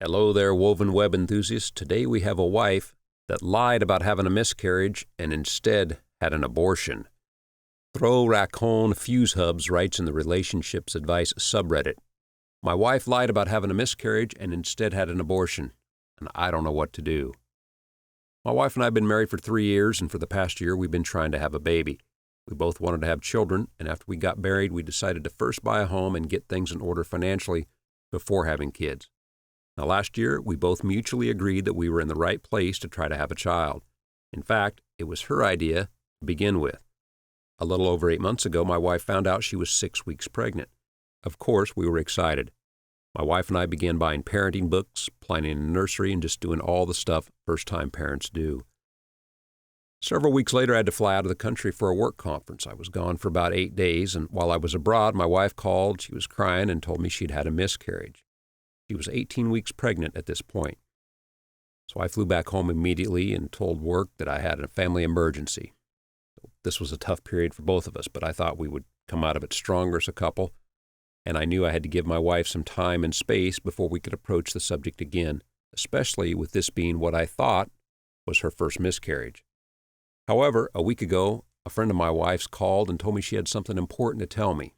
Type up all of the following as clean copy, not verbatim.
Hello there, woven web enthusiasts. Today we have a wife that lied about having a miscarriage and instead had an abortion. Throw Raccoon Fuse Hubs writes in the Relationships Advice subreddit, "My wife lied about having a miscarriage and instead had an abortion, and I don't know what to do." My wife and I have been married for 3 years, and for the past year we've been trying to have a baby. We both wanted to have children, and after we got married, we decided to first buy a home and get things in order financially before having kids. Now, last year, we both mutually agreed that we were in the right place to try to have a child. In fact, it was her idea to begin with. A little over 8 months ago, my wife found out she was 6 weeks pregnant. Of course, we were excited. My wife and I began buying parenting books, planning a nursery, and just doing all the stuff first-time parents do. Several weeks later, I had to fly out of the country for a work conference. I was gone for about 8 days, and while I was abroad, my wife called. She was crying and told me she'd had a miscarriage. She was 18 weeks pregnant at this point. So I flew back home immediately and told work that I had a family emergency. This was a tough period for both of us, but I thought we would come out of it stronger as a couple, and I knew I had to give my wife some time and space before we could approach the subject again, especially with this being what I thought was her first miscarriage. However, a week ago, a friend of my wife's called and told me she had something important to tell me.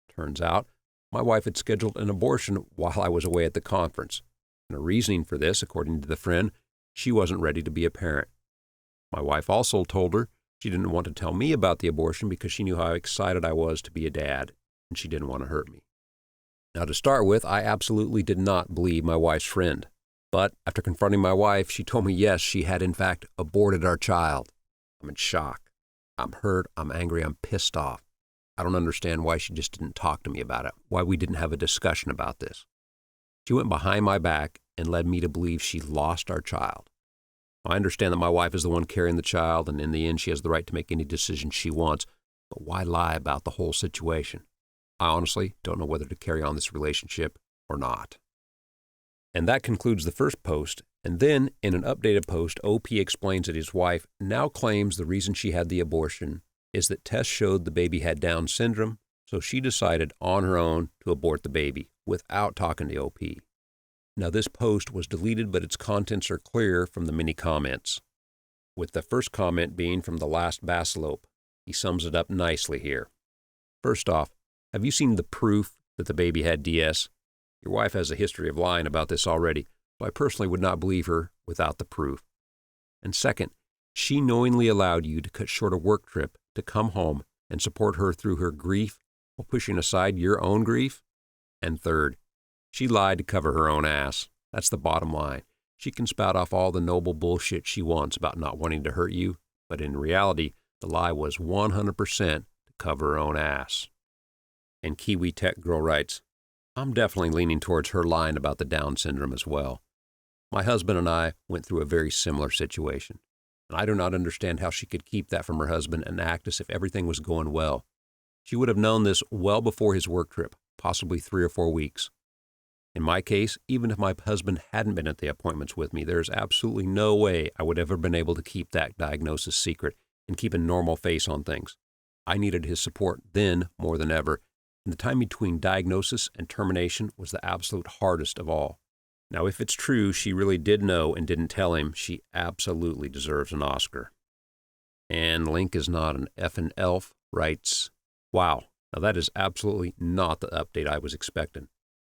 Turns out, my wife had scheduled an abortion while I was away at the conference. And the reasoning for this, according to the friend, she wasn't ready to be a parent. My wife also told her she didn't want to tell me about the abortion because she knew how excited I was to be a dad, and she didn't want to hurt me. Now, to start with, I absolutely did not believe my wife's friend. But after confronting my wife, she told me yes, she had in fact aborted our child. I'm in shock. I'm hurt, I'm angry, I'm pissed off. I don't understand why she just didn't talk to me about it, why we didn't have a discussion about this. She went behind my back and led me to believe she lost our child. I understand that my wife is the one carrying the child, and in the end she has the right to make any decision she wants, but why lie about the whole situation? I honestly don't know whether to carry on this relationship or not. And that concludes the first post, and then in an updated post, OP explains that his wife now claims the reason she had the abortion is that tests showed the baby had Down syndrome, so she decided on her own to abort the baby without talking to OP. Now, this post was deleted, but its contents are clear from the many comments, with the first comment being from the last Basilope. He sums it up nicely here. First off, have you seen the proof that the baby had DS? Your wife has a history of lying about this already, so I personally would not believe her without the proof. And second, she knowingly allowed you to cut short a work trip to come home and support her through her grief while pushing aside your own grief? And third, she lied to cover her own ass. That's the bottom line. She can spout off all the noble bullshit she wants about not wanting to hurt you, but in reality, the lie was 100% to cover her own ass. And Kiwi Tech Girl writes, I'm definitely leaning towards her lying about the Down syndrome as well. My husband and I went through a very similar situation. And I do not understand how she could keep that from her husband and act as if everything was going well. She would have known this well before his work trip, possibly 3 or 4 weeks. In my case, even if my husband hadn't been at the appointments with me, there is absolutely no way I would have ever been able to keep that diagnosis secret and keep a normal face on things. I needed his support then more than ever, and the time between diagnosis and termination was the absolute hardest of all. Now, if it's true she really did know and didn't tell him, she absolutely deserves an Oscar. And Link is not an effing elf writes, wow, now that is absolutely not the update I was expecting.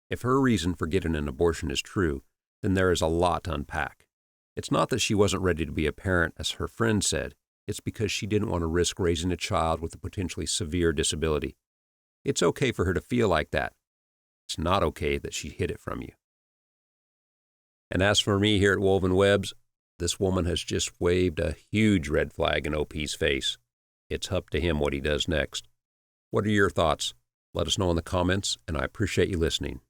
If her reason for getting an abortion is true, then there is a lot to unpack. It's not that she wasn't ready to be a parent, as her friend said. It's because she didn't want to risk raising a child with a potentially severe disability. It's okay for her to feel like that. It's not okay that she hid it from you. And as for me here at Woven Webs, this woman has just waved a huge red flag in OP's face. It's up to him what he does next. What are your thoughts? Let us know in the comments, and I appreciate you listening.